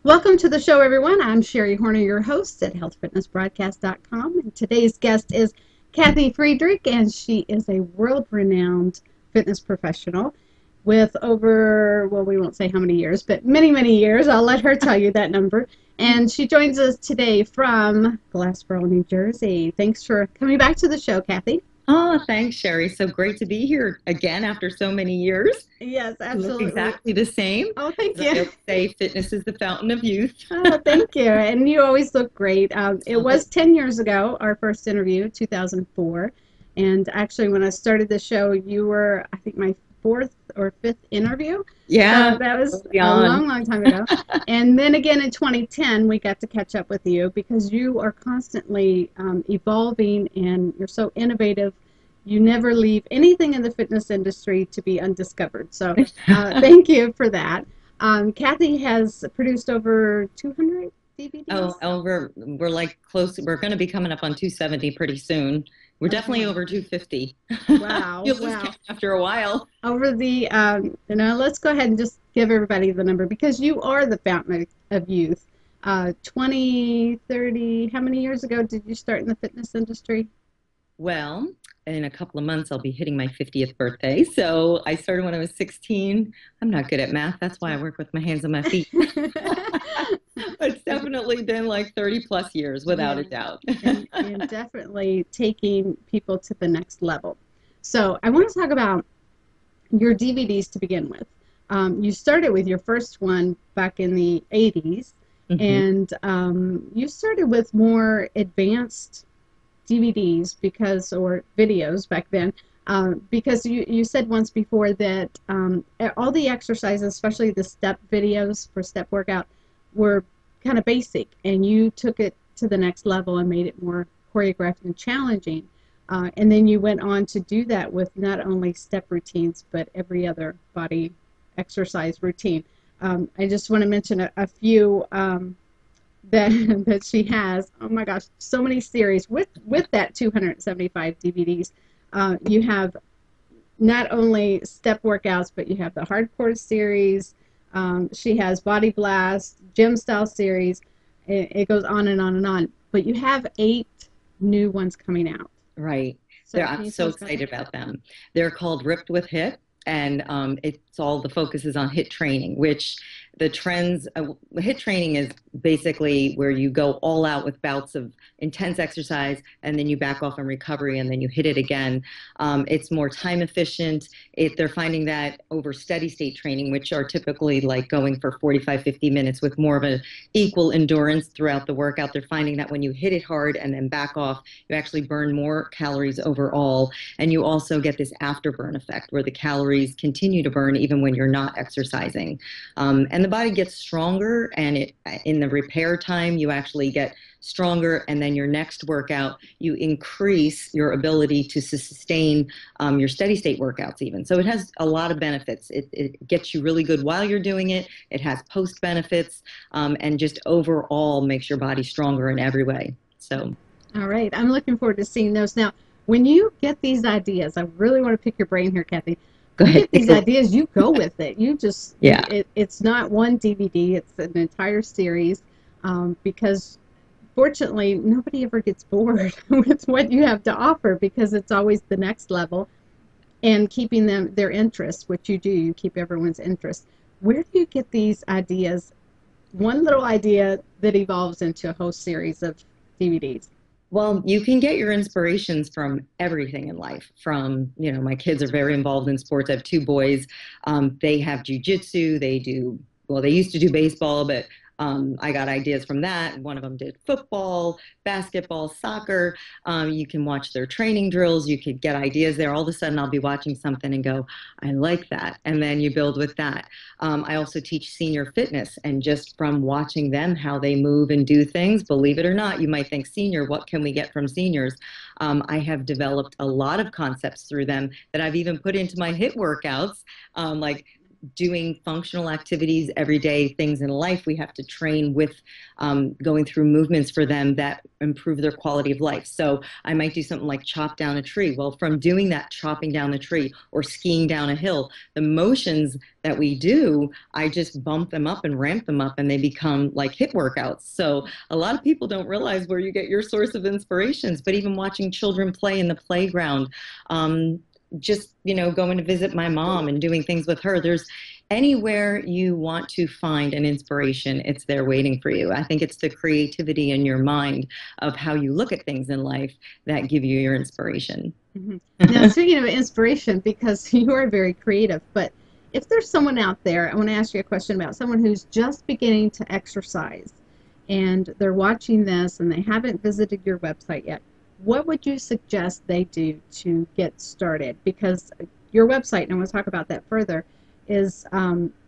Welcome to the show, everyone. I'm Sherri Horner, your host at healthfitnessbroadcast.com. And today's guest is Cathe Friedrich, and she is a world-renowned fitness professional with over, well, we won't say how many years, but many, many years. I'll let her tell you that number. And she joins us today from Glassboro, New Jersey. Thanks for coming back to the show, Cathe. Oh, thanks, Sherri. So great to be here again after so many years. Yes, You look absolutely. exactly the same. Oh, thank As I you. always say, fitness is the fountain of youth. Oh, thank you. And you always look great. It Oh, was 10 years ago, our first interview, 2004. And actually, when I started the show, you were, I think, my fourth or fifth interview. So yeah, that was early a on. long, long time ago. And then again in 2010, we got to catch up with you because you are constantly evolving and you're so innovative. You never leave anything in the fitness industry to be undiscovered. So thank you for that. Cathe has produced over 200 Oh, DVDs. we're like close. We're going to be coming up on 270 pretty soon. We're definitely Okay. over 250. Wow, You'll lose wow. count after a while. Over the, let's go ahead and just give everybody the number because you are the fountain of youth. 20, 30, how many years ago did you start in the fitness industry? Well, in a couple of months, I'll be hitting my 50th birthday. So I started when I was 16. I'm not good at math. That's why I work with my hands and my feet. It's definitely been like 30 plus years, without Yeah, a doubt. and definitely taking people to the next level. So I want to talk about your DVDs to begin with. You started with your first one back in the 80s, Mhm. and you started with more advanced DVDs because, or videos back then, because you said once before that all the exercises, especially the step videos for step workout, were kind of basic, and you took it to the next level and made it more choreographed and challenging. And then you went on to do that with not only step routines, but every other body exercise routine. I just want to mention a few that that she has. Oh my gosh, so many series with that 275 DVDs. You have not only step workouts, but you have the hardcore series. She has body blast, gym style series. It goes on and on and on. But you have 8 new ones coming out. Right. So I'm can you tell so us about that? excited about them. They're called Ripped with Hit, and it's all the focus is on hit training, which the trends, hit training is basically where you go all out with bouts of intense exercise and then you back off in recovery and then you hit it again. It's more time efficient. They're finding that over steady state training, which are typically like going for 45, 50 minutes with more of an equal endurance throughout the workout, they're finding that when you hit it hard and then back off, you actually burn more calories overall. And you also get this afterburn effect where the calories continue to burn even when you're not exercising. And the body gets stronger, and in the repair time, you actually get stronger. And then your next workout, you increase your ability to sustain your steady state workouts, even. So it has a lot of benefits. It gets you really good while you're doing it. It has post benefits, and just overall makes your body stronger in every way. So All right, I'm looking forward to seeing those. Now, when you get these ideas, I really want to pick your brain here, Cathe. go You ahead, get take these away. ideas, you go with it. You just, Yeah. it's not one DVD, it's an entire series, because fortunately, nobody ever gets bored with what you have to offer because it's always the next level and keeping them their interest, which you do, you keep everyone's interest. Where do you get these ideas? One little idea that evolves into a whole series of DVDs. Well, you can get your inspirations from everything in life. My kids are very involved in sports. I have two boys. They have jujitsu. Well, they used to do baseball, but I got ideas from that. One of them did football, basketball, soccer. You can watch their training drills. You could get ideas there. All of a sudden, I'll be watching something and go, I like that. And then you build with that. I also teach senior fitness, and just from watching them, how they move and do things, believe it or not, you might think senior, what can we get from seniors? I have developed a lot of concepts through them that I've even put into my HIIT workouts, like doing functional activities, everyday things in life. We have to train with going through movements for them that improve their quality of life. So I might do something like chop down a tree. Well, from doing that, chopping down the tree or skiing down a hill, the motions that we do, I just bump them up and ramp them up and they become like HIIT workouts. So a lot of people don't realize where you get your source of inspirations, but even watching children play in the playground, just, going to visit my mom and doing things with her. There's anywhere you want to find an inspiration, it's there waiting for you. I think it's the creativity in your mind of how you look at things in life that give you your inspiration. Mhm. Now, speaking of inspiration, because you are very creative, but if there's someone out there, I want to ask you a question about someone who's just beginning to exercise and they're watching this and they haven't visited your website yet. What would you suggest they do to get started? Because your website, and I want to talk about that further, is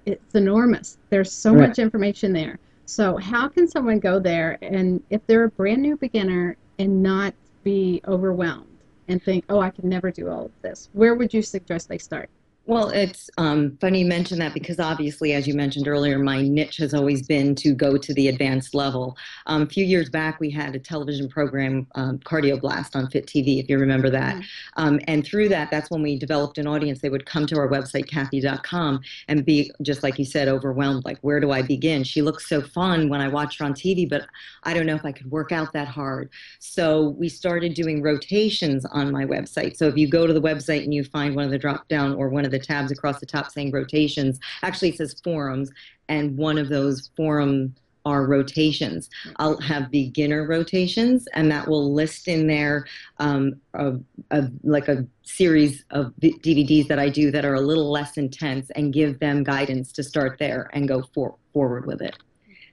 it's enormous. There's so Right. much information there. So how can someone go there and if they're a brand new beginner and not be overwhelmed and think, oh, I can never do all of this? Where would you suggest they start? Well, it's funny you mention that because obviously, as you mentioned earlier, my niche has always been to go to the advanced level. A few years back, we had a television program, Cardio Blast, on Fit TV, if you remember that. Mm. And through that, that's when we developed an audience. They would come to our website, Cathe.com, and be, just like you said, overwhelmed. Like, where do I begin? She looks so fun when I watch her on TV, but I don't know if I could work out that hard. So we started doing rotations on my website. So if you go to the website and you find one of the drop down or one of the tabs across the top saying rotations, actually it says forums, and one of those forum are rotations. I'll have beginner rotations, and that will list in there like a series of DVDs that I do that are a little less intense and give them guidance to start there and go forward with it.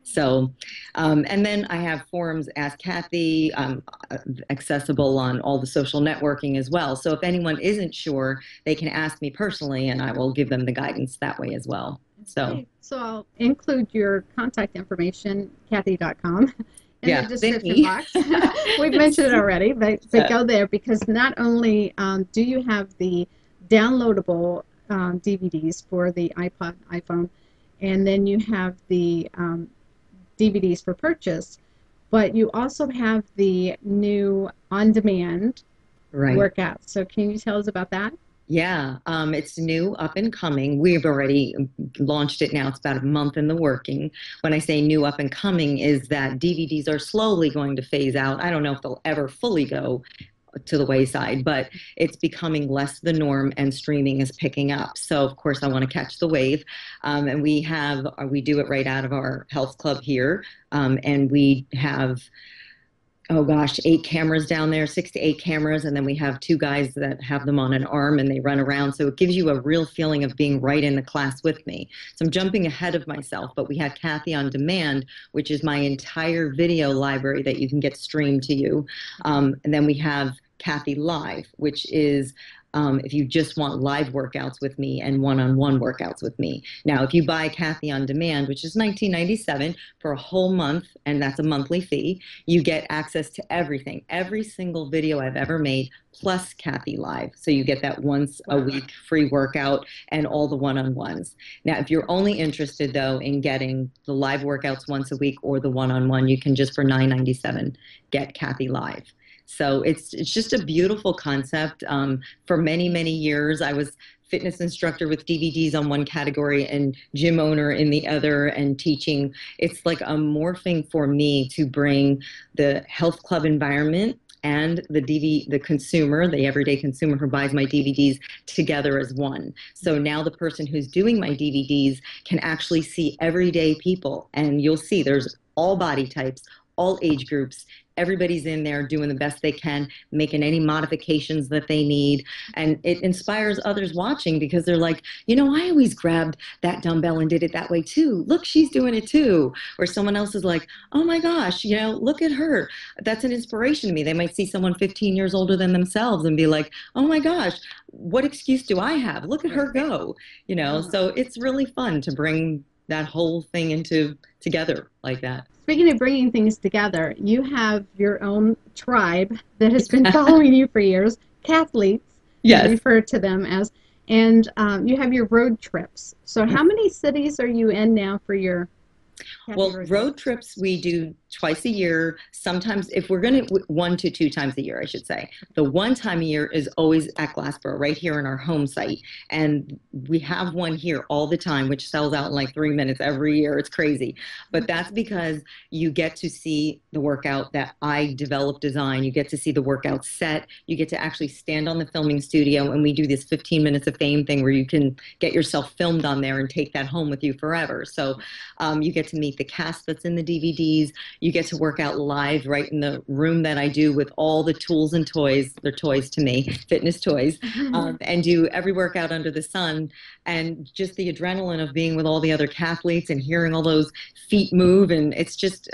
So, and then I have forums, Ask Cathe, accessible on all the social networking as well. So if anyone isn't sure, they can ask me personally and I will give them the guidance that way as well. So, Okay, so I'll include your contact information, Cathe.com, in the yeah, description thank box. We've mentioned it already, but go there because not only do you have the downloadable DVDs for the iPod, iPhone, and then you have the DVDs for purchase, but you also have the new on-demand right. workouts. So can you tell us about that? Yeah, it's new, up and coming. We've already launched it now. It's about a month in the working. When I say new, up and coming, is that DVDs are slowly going to phase out. I don't know if they'll ever fully go to the wayside, but it's becoming less the norm and streaming is picking up. So of course I want to catch the wave. And we do it right out of our health club here. And we have, oh gosh, 8 cameras down there, 6 to 8 cameras. And then we have 2 guys that have them on an arm and they run around. So it gives you a real feeling of being right in the class with me. So I'm jumping ahead of myself, but we have Cathe on Demand, which is my entire video library that you can get streamed to you. And then we have Cathe Live, which is if you just want live workouts with me and one-on-one workouts with me. Now, if you buy Cathe on Demand, which is $19.97 for a whole month, and that's a monthly fee, you get access to everything, every single video I've ever made, plus Cathe Live. So you get that once a week free workout and all the one-on-ones. Now, if you're only interested, though, in getting the live workouts once a week or the one-on-one, you can just for $9.97 get Cathe Live. So it's just a beautiful concept. For many, many years, I was fitness instructor with DVDs on one category and gym owner in the other and teaching. It's like a morphing for me to bring the health club environment and the consumer, the everyday consumer who buys my DVDs together as one. So now the person who's doing my DVDs can actually see everyday people, and you'll see there's all body types, all age groups. Everybody's in there doing the best they can, making any modifications that they need. And it inspires others watching because they're like, I always grabbed that dumbbell and did it that way too. Look, she's doing it too. Or someone else is like, oh my gosh, look at her. That's an inspiration to me. They might see someone 15 years older than themselves and be like, oh my gosh, what excuse do I have? Look at her go. So it's really fun to bring that whole thing together like that. Speaking of bringing things together, you have your own tribe that has been following you for years, Cathletes, you Yes. refer to them as, And you have your road trips. So how many cities are you in now for your Cathe Well, road road trips? trips we do twice a year. Sometimes, if we're going to, 1 to 2 times a year, I should say. The one time a year is always at Glassboro, right here in our home site. And we have one here all the time, which sells out in like 3 minutes every year. It's crazy. But that's because you get to see the workout that I developed, design. You get to see the workout set. You get to actually stand on the filming studio, and we do this 15 minutes of fame thing where you can get yourself filmed on there and take that home with you forever. So you get to meet the cast that's in the DVDs. You get to work out live right in the room that I do with all the tools and toys. They're toys to me, fitness toys, and do every workout under the sun. And just the adrenaline of being with all the other cathletes and hearing all those feet move. And it's just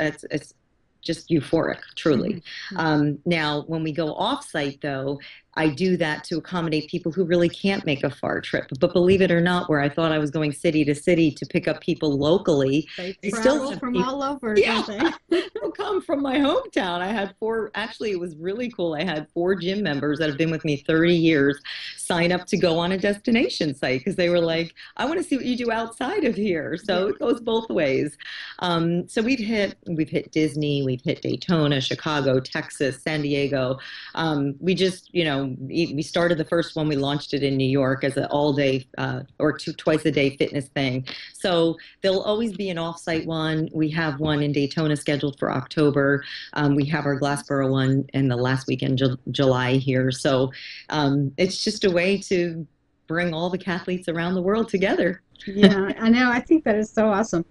euphoric, truly. Now, when we go off site, though, I do that to accommodate people who really can't make a far trip. But believe it or not, where I thought I was going city to city to pick up people locally, They they still travel have from people. all over, Yeah, don't they? who come from my hometown. I had four, actually, it was really cool. I had four gym members that have been with me 30 years sign up to go on a destination site because they were like, I want to see what you do outside of here. So Yeah. it goes both ways. So we've hit Disney, we've hit Daytona, Chicago, Texas, San Diego. We just, we started the first one. We launched it in New York as an all day or twice a day fitness thing. So there'll always be an off-site one. We have one in Daytona scheduled for October. We have our Glassboro one in the last weekend, July here. So it's just a way to bring all the cathletes around the world together. Yeah, I know. I think that is so awesome.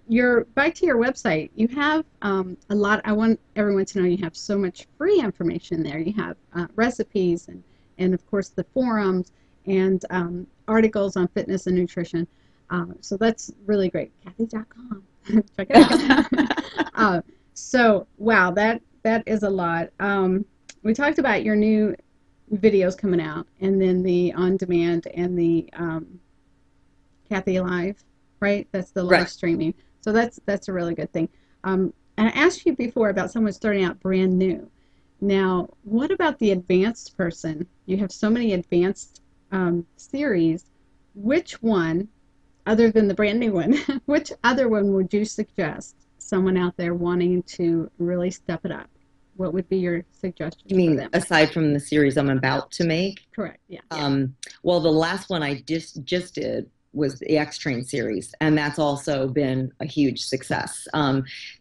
Your back to your website. You have a lot. I want everyone to know you have so much free information there. You have recipes and of course the forums and articles on fitness and nutrition. So that's really great. Cathe.com. Check it out. So wow, that is a lot. We talked about your new videos coming out, and then the on demand and the Cathe Live, right? That's the live Right. streaming. So that's a really good thing. And I asked you before about someone starting out brand new. Now, what about the advanced person? You have so many advanced series. Which one, other than the brand new one, which other one would you suggest someone out there wanting to really step it up? What would be your You suggestions for mean them? aside from the series I'm about to make? Correct. Yeah. Well, the last one I just did was the X Train series, and that's also been a huge success.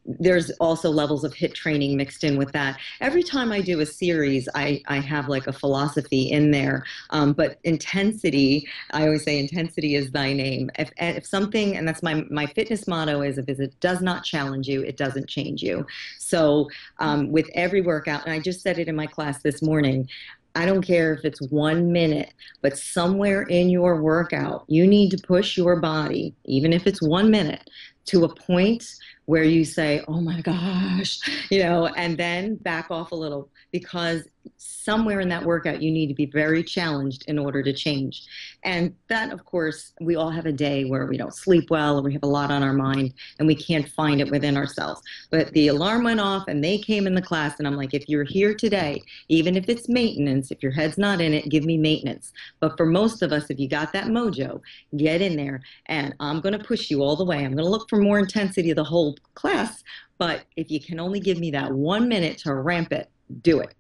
There's also levels of hit training mixed in with that. Every time I do a series, I have like a philosophy in there. But intensity, I always say intensity is thy name. If something, and that's my fitness motto is, if it does not challenge you, it doesn't change you. So with every workout, and I just said it in my class this morning, I don't care if it's 1 minute, but somewhere in your workout, you need to push your body, even if it's 1 minute, to a point where you say, oh my gosh, and then back off a little, because somewhere in that workout, you need to be very challenged in order to change. And that, of course, we all have a day where we don't sleep well, or we have a lot on our mind, and we can't find it within ourselves. But the alarm went off, and they came in the class, and I'm like, if you're here today, even if it's maintenance, if your head's not in it, give me maintenance. But for most of us, if you got that mojo, get in there, and I'm going to push you all the way. I'm going to look for more intensity the whole class. But if you can only give me that 1 minute to ramp it, do it,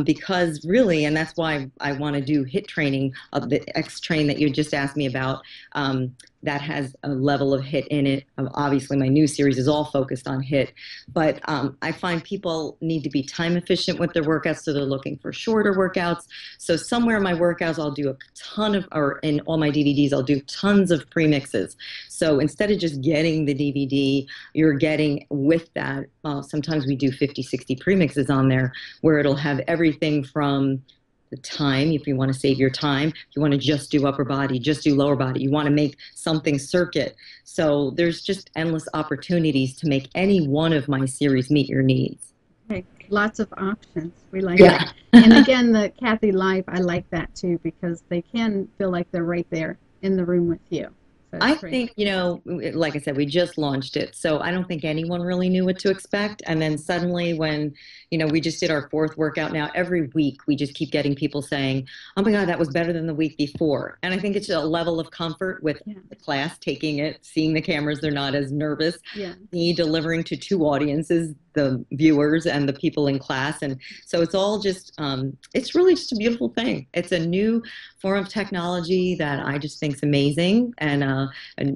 because really, and that's why I want to do hit training of the X train that you just asked me about. That has a level of hit in it. Obviously, my new series is all focused on hit, but I find people need to be time efficient with their workouts, so they're looking for shorter workouts. So somewhere in my workouts, I'll do a ton of, or in all my DVDs, I'll do tons of premixes. So instead of just getting the DVD, you're getting with that. Sometimes we do 50, 60 premixes on there, where it'll have everything from the time, if you want to save your time, if you want to just do upper body, just do lower body, you want to make something circuit. So there's just endless opportunities to make any one of my series meet your needs. Okay, lots of options. We like Yeah. that. And again, the Cathe Live, I like that too because they can feel like they're right there in the room with you. So it's I great. think, like I said, we just launched it. So I don't think anyone really knew what to expect. And then suddenly, when, we just did our fourth workout now, every week we just keep getting people saying, oh my God, that was better than the week before. And I think it's a level of comfort with Yeah. the class taking it, seeing the cameras, they're not as nervous. Yeah. Me delivering to two audiences, the viewers and the people in class. And so it's all just, it's really just a beautiful thing. It's a new form of technology that I just think is amazing, and a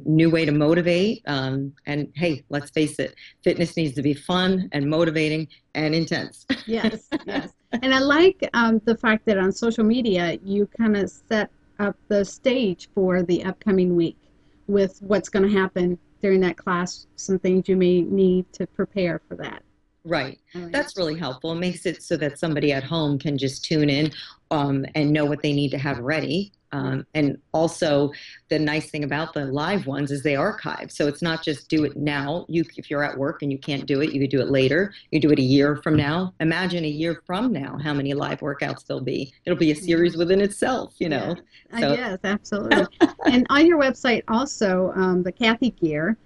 new way to motivate. And hey, let's face it, fitness needs to be fun and motivating and intense. Yes, yes. And I like the fact that on social media you kind of set up the stage for the upcoming week with what's going to happen during that class, some things you may need to prepare for that. Right. All right. That's really helpful. It makes it so that somebody at home can just tune in, and know what they need to have ready. And also, the nice thing about the live ones is they archive. So it's not just do it now. If you're at work and you can't do it, you could do it later. You do it a year from now. Imagine a year from now how many live workouts there'll be. It'll be a series within itself, Yeah. So Yes, absolutely. And on your website also, the Cathe gear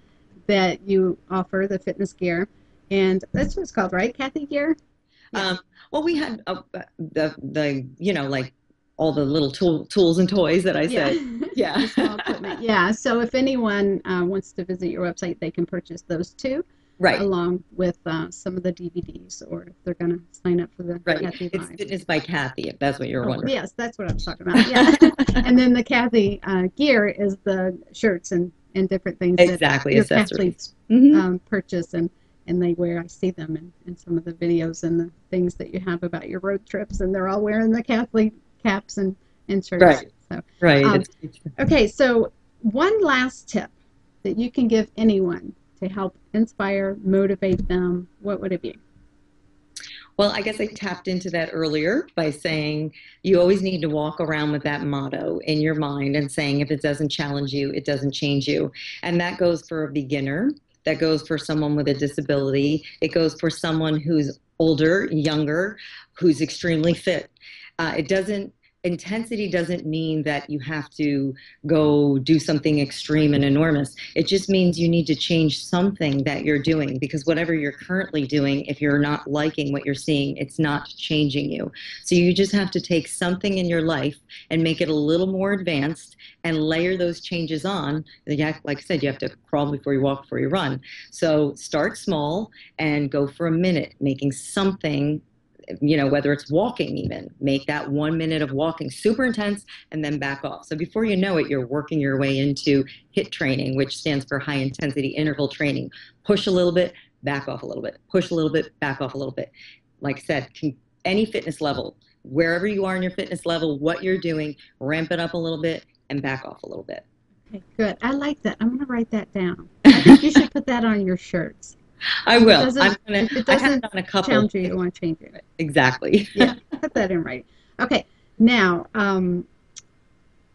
that you offer, the fitness gear, and that's what it's called, right? Cathe gear? Yeah. Well, we had like all the little tools and toys that I Yeah. said. Yeah. The small equipment. Yeah. So if anyone wants to visit your website, they can purchase those too, Right. along with some of the DVDs, or if they're going to sign up for the Right. Cathe It's Live. Fitness by Cathe, if that's what you're Oh, wondering. yes, that's what I was talking about. Yeah. And then the Cathe gear is the shirts and different things that Exactly, your accessories. athletes Hmm. purchase and they wear. I see them in some of the videos and the things that you have about your road trips, and they're all wearing the Cathe caps and shirts. Right. So, Right. um, okay, so one last tip that you can give anyone to help inspire, motivate them, what would it be? Well, I guess I tapped into that earlier by saying you always need to walk around with that motto in your mind and saying if it doesn't challenge you, it doesn't change you. And that goes for a beginner, that goes for someone with a disability, it goes for someone who's older, younger, who's extremely fit. It doesn't Intensity doesn't mean that you have to go do something extreme and enormous. It just means you need to change something that you're doing, because whatever you're currently doing, if you're not liking what you're seeing, it's not changing you. So you just have to take something in your life and make it a little more advanced and layer those changes on. Like I said, you have to crawl before you walk, before you run. So start small and go for a minute, making something, whether it's walking, even make that 1 minute of walking super intense and then back off. So before you know it, you're working your way into HIIT training, which stands for high intensity interval training. Push a little bit, back off a little bit, push a little bit, back off a little bit. Like I said, any fitness level, wherever you are in your fitness level, what you're doing, ramp it up a little bit and back off a little bit. Okay, good. I like that. I'm going to write that down. I think you should put that on your shirts. I If it will. doesn't, if it I have doesn't it on a couple. challenge you, you want to change it. Exactly. Yeah, put that in writing. Okay, now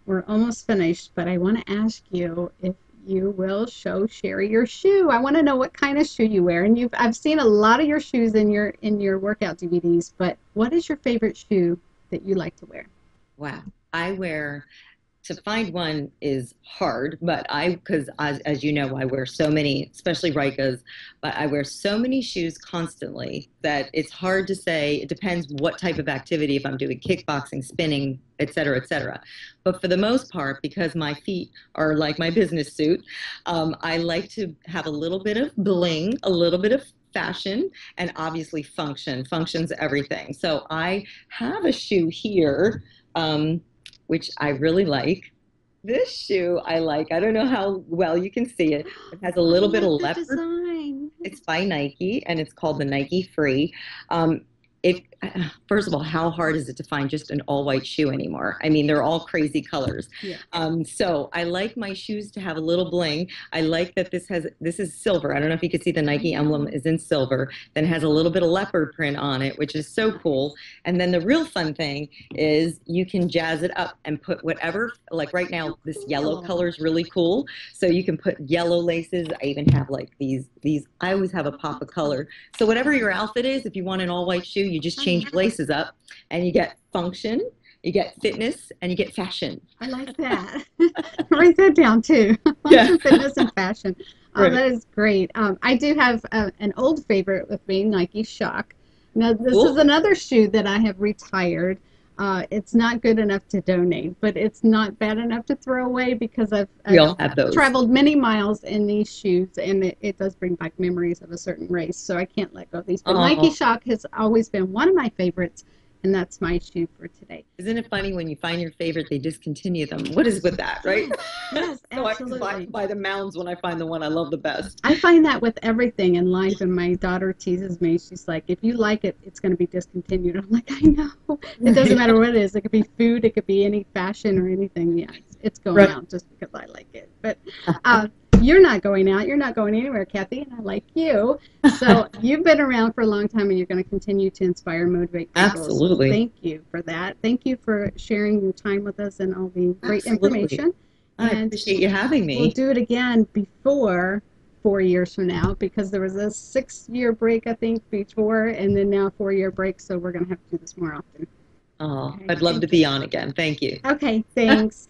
we're almost finished, but I want to ask you if you will show Sherri your shoe. I want to know what kind of shoe you wear. And I've seen a lot of your shoes in your workout DVDs, but what is your favorite shoe that you like to wear? Wow. To find one is hard, but because as you know, I wear so many, especially Rikas, but I wear so many shoes constantly that it's hard to say. It depends what type of activity, if I'm doing kickboxing, spinning, et cetera, et cetera. But for the most part, because my feet are like my business suit, I like to have a little bit of bling, a little bit of fashion, and obviously function. Function's everything. So I have a shoe here. Which I really like. This shoe I like. I don't know how well you can see it. It has a I little bit of love the leopard. design. It's by Nike and it's called the Nike Free. Um, if First of all, how hard is it to find just an all white shoe anymore? I mean, they're all crazy colors. Yeah. So I like my shoes to have a little bling. I like that this is silver. I don't know if you can see the Nike emblem is in silver. Then it has a little bit of leopard print on it, which is so cool. And then the real fun thing is you can jazz it up and put whatever. Like right now, this yellow color is really cool. So you can put yellow laces. I even have like these. I always have a pop of color. So whatever your outfit is, if you want an all white shoe, you just change laces up and you get function You get fitness and you get fashion. I like that. Write that down too. Yeah, Lunch and fitness and fashion. Oh, right. that is great. I do have an old favorite with me, Nike Shock. Now, this is Cool. another shoe that I have retired. It's not good enough to donate, but it's not bad enough to throw away because We I've all have those. traveled many miles in these shoes, and it does bring back memories of a certain race. So I can't let go of these. But Nike Oh, Shock has always been one of my favorites, and that's my shoe for today. isn't it funny when you find your favorite, they discontinue them? What is with that, right? Yes, yes, So I just buy, absolutely. buy the mounds when I find the one I love the best. I find that with everything in life, and my daughter teases me. She's like, "If you like it, it's going to be discontinued." I'm like, "I know. It doesn't Right. matter what it is. It could be food. It could be any fashion or anything. Yeah, it's going Right. out just because I like it." But uh, you're not going out. You're not going anywhere, Cathe, and I like you. So you've been around for a long time, and you're going to continue to inspire and motivate people. So Absolutely. thank you for that. Thank you for sharing your time with us and all the great Absolutely. information. I And appreciate you having we'll me. do it again before 4 years from now because there was a 6 year break, I think, before, and then now a 4 year break. So we're going to have to do this more often. Oh, Okay. I'd love to be on again. Thank you. Okay. Thanks.